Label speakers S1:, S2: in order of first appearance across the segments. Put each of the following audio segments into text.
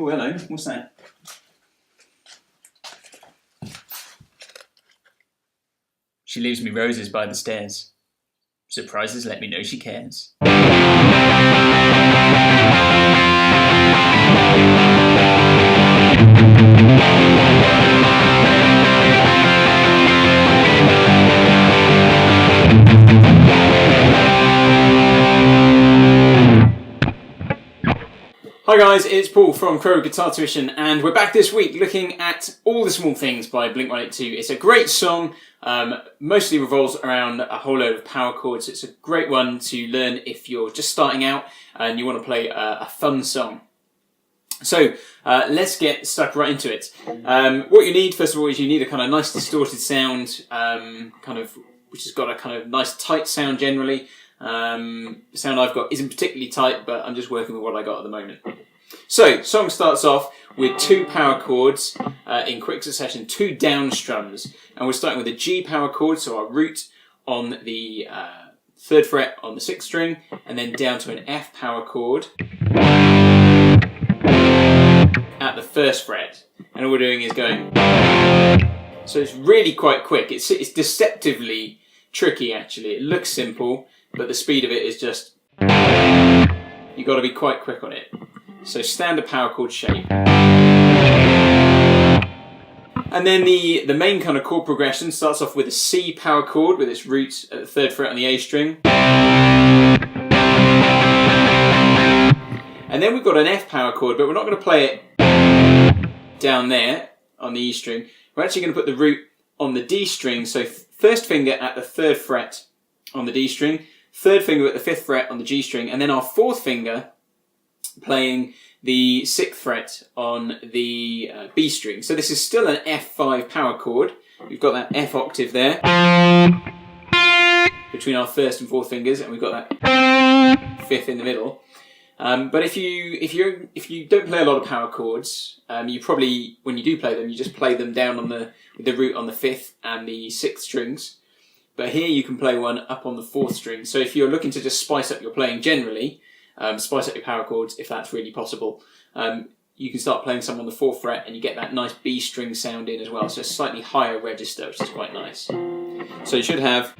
S1: Oh, hello. What's that? She leaves me roses by the stairs. Surprises let me know she cares. Hi guys, it's Paul from Crowborough Guitar Tuition, and we're back this week looking at All the Small Things by Blink-182. It's a great song, mostly revolves around a whole load of power chords. It's a great one to learn if you're just starting out and you want to play a fun song. So let's get stuck right into it. What you need, first of all, is you need a kind of nice distorted sound, which has got a kind of nice tight sound generally. The sound I've got isn't particularly tight, but I'm just working with what I got at the moment. So, song starts off with 2 power chords in quick succession, 2 down strums, and we're starting with a G power chord, so our root on the 3rd fret on the 6th string, and then down to an F power chord at the 1st fret, and all we're doing is going. So it's really quite quick. It's deceptively tricky actually. It looks simple, but the speed of it is just, you've got to be quite quick on it. So standard power chord shape. And then the main kind of chord progression starts off with a C power chord with its root at the 3rd fret on the A string. And then we've got an F power chord, but we're not going to play it down there on the E string. We're actually going to put the root on the D string, so 1st finger at the 3rd fret on the D string, 3rd finger at the 5th fret on the G string, and then our 4th finger playing the 6th fret on the B string. So this is still an F5 power chord. We've got that F octave there between our 1st and 4th fingers, and we've got that 5th in the middle. But if you don't play a lot of power chords, you probably, when you do play them, you just play them down on with the root on the 5th and the 6th strings. But here you can play one up on the 4th string. So if you're looking to just spice up your playing generally, spice up your power chords if that's really possible, you can start playing some on the 4th fret and you get that nice B string sound in as well. So a slightly higher register, which is quite nice. So you should have.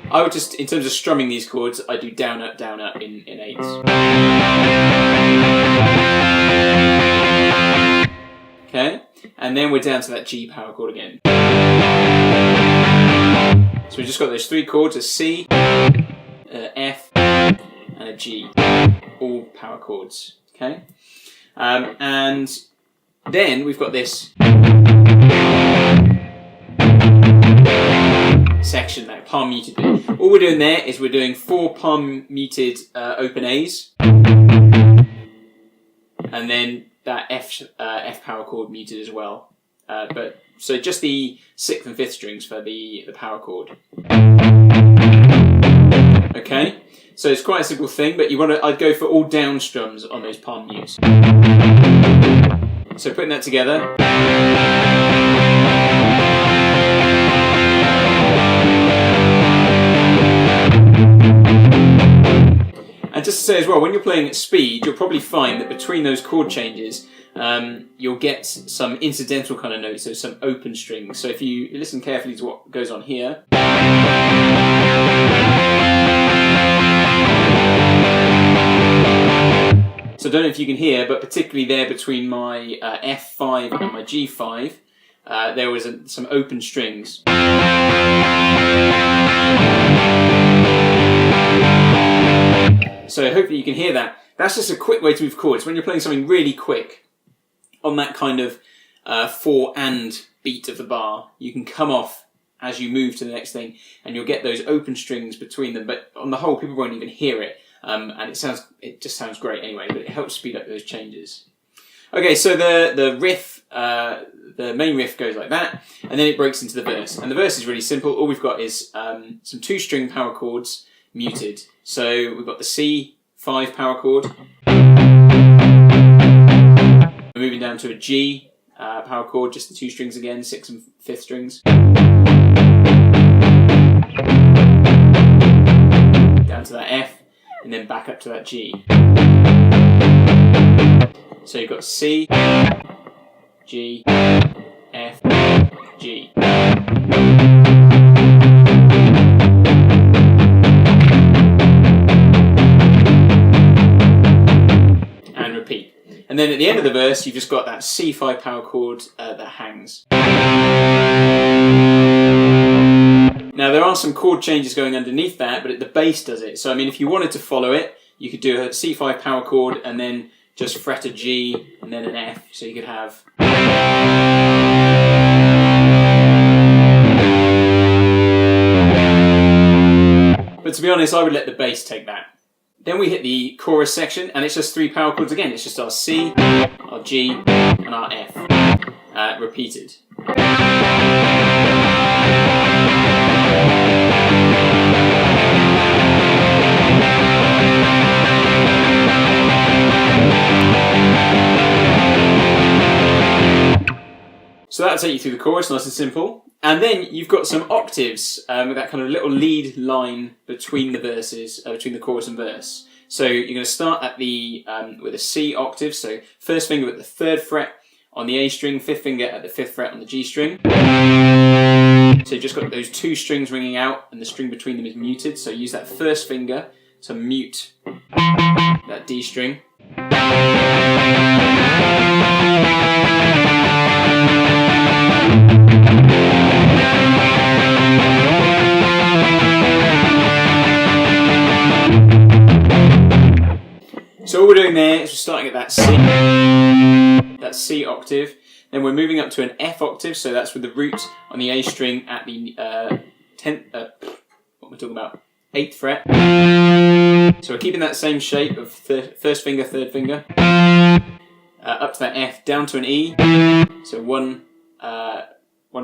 S1: I would just, in terms of strumming these chords, I do down, up in 8s. Okay, and then we're down to that G power chord again. So we've just got those 3 chords, a C, F, and a G, all power chords. Okay, and then we've got this section, that palm muted bit. All we're doing there is we're doing 4 palm muted open A's, and then that F power chord muted as well. So just the 6th and 5th strings for the power chord. Okay, so it's quite a simple thing, but I'd go for all down strums on those palm mutes. So putting that together. And just to say as well, when you're playing at speed, you'll probably find that between those chord changes, you'll get some incidental kind of notes, so some open strings. So if you listen carefully to what goes on here. So I don't know if you can hear, but particularly there between my F5 and my G5, there was some open strings. So hopefully you can hear that. That's just a quick way to move chords. When you're playing something really quick on that kind of 4 and beat of the bar, you can come off as you move to the next thing, and you'll get those open strings between them. But on the whole, people won't even hear it, and it just sounds great anyway. But it helps speed up those changes. Okay, so the riff, the main riff goes like that, and then it breaks into the verse. And the verse is really simple. All we've got is some 2-string power chords muted. So we've got the C5 power chord. We're moving down to a G power chord, just the 2 strings again, 6th and 5th strings. Down to that F, and then back up to that G. So you've got C, G, F, G. And repeat. And then at the end of the verse, you've just got that C5 power chord that hangs. Now there are some chord changes going underneath that, but the bass does it. So I mean, if you wanted to follow it, you could do a C5 power chord and then just fret a G and then an F. So you could have... But to be honest, I would let the bass take that. Then we hit the chorus section, and it's just 3 power chords again. It's just our C, our G, and our F, repeated. So that'll take you through the chorus, nice and simple. And then you've got some octaves with that kind of little lead line between the verses, between the chorus and verse. So you're going to start at the with a C octave. So first finger at the 3rd fret on the A string, 5th finger at the 5th fret on the G string. So you've just got those 2 strings ringing out, and the string between them is muted. So use that first finger to mute that D string. So all we're doing there is we're starting at that C octave, then we're moving up to an F octave, so that's with the root on the A string at the 8th fret. So we're keeping that same shape of first finger, 3rd finger, up to that F, down to an E, so one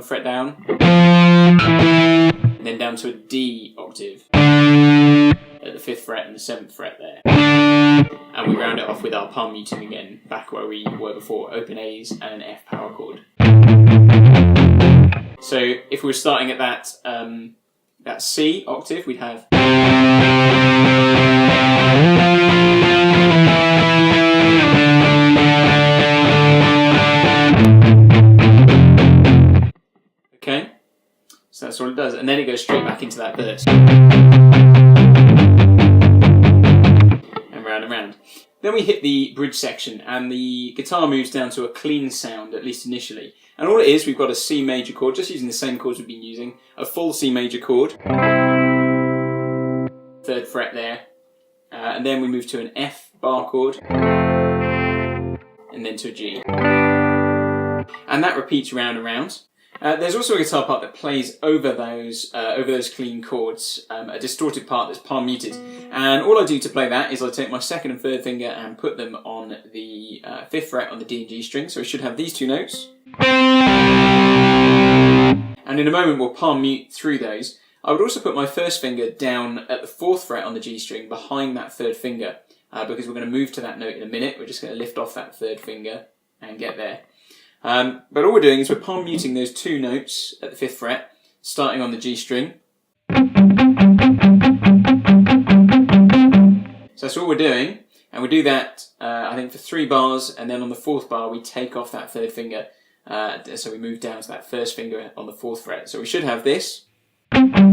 S1: fret down, and then down to a D octave at the 5th fret and the 7th fret there. And we round it off with our palm muting again, back where we were before, open A's and an F power chord. So if we were starting at that C octave, we'd have... Okay, so that's all it does, and then it goes straight back into that verse. And round. Then we hit the bridge section, and the guitar moves down to a clean sound, at least initially. And all it is, we've got a C major chord, just using the same chords we've been using, a full C major chord, 3rd fret there, and then we move to an F bar chord, and then to a G. And that repeats round and round. There's also a guitar part that plays over those clean chords, a distorted part that's palm muted. And all I do to play that is I take my 2nd and 3rd finger and put them on the 5th fret on the D and G string. So we should have these 2 notes. And in a moment we'll palm mute through those. I would also put my 1st finger down at the 4th fret on the G string behind that 3rd finger, because we're going to move to that note in a minute. We're just going to lift off that 3rd finger and get there. But all we're doing is we're palm muting those 2 notes at the 5th fret, starting on the G string. So that's all we're doing, and we do that, I think, for 3 bars, and then on the 4th bar we take off that 3rd finger, so we move down to that 1st finger on the 4th fret. So we should have this. And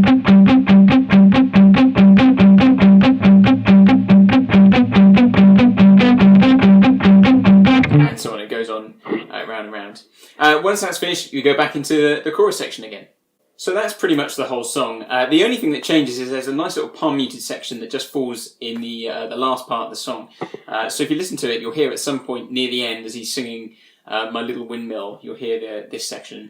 S1: so on, it goes on round and round. Once that's finished, you go back into the chorus section again. So that's pretty much the whole song. The only thing that changes is there's a nice little palm muted section that just falls in the last part of the song. So if you listen to it, you'll hear at some point near the end as he's singing My Little Windmill, you'll hear this section.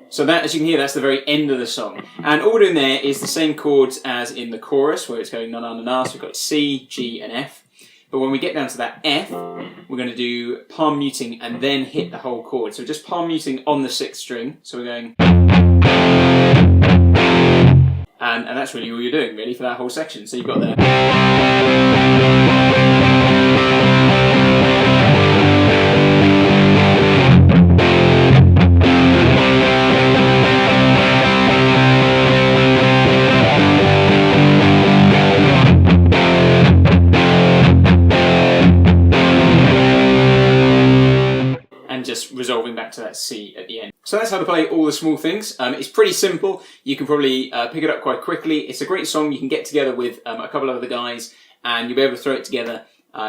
S1: So that, as you can hear, that's the very end of the song. And all we're doing there is the same chords as in the chorus, where it's going na na na na. So we've got C, G, and F. But when we get down to that F, we're going to do palm muting and then hit the whole chord. So just palm muting on the 6th string. So we're going... and that's really all you're doing really for that whole section. So you've got there. And just resolving back to that C at the end. So that's how to play All the Small Things. It's pretty simple. You can probably pick it up quite quickly. It's a great song. You can get together with a couple of other guys and you'll be able to throw it together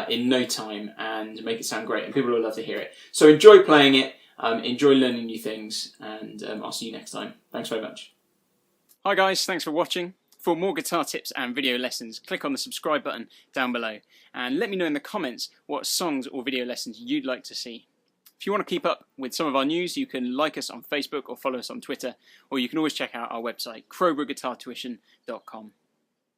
S1: in no time and make it sound great, and people will love to hear it. So enjoy playing it, enjoy learning new things, and I'll see you next time. Thanks very much. Hi guys, thanks for watching. For more guitar tips and video lessons, click on the subscribe button down below and let me know in the comments what songs or video lessons you'd like to see. If you want to keep up with some of our news, you can like us on Facebook or follow us on Twitter, or you can always check out our website, crowboroughguitartuition.com.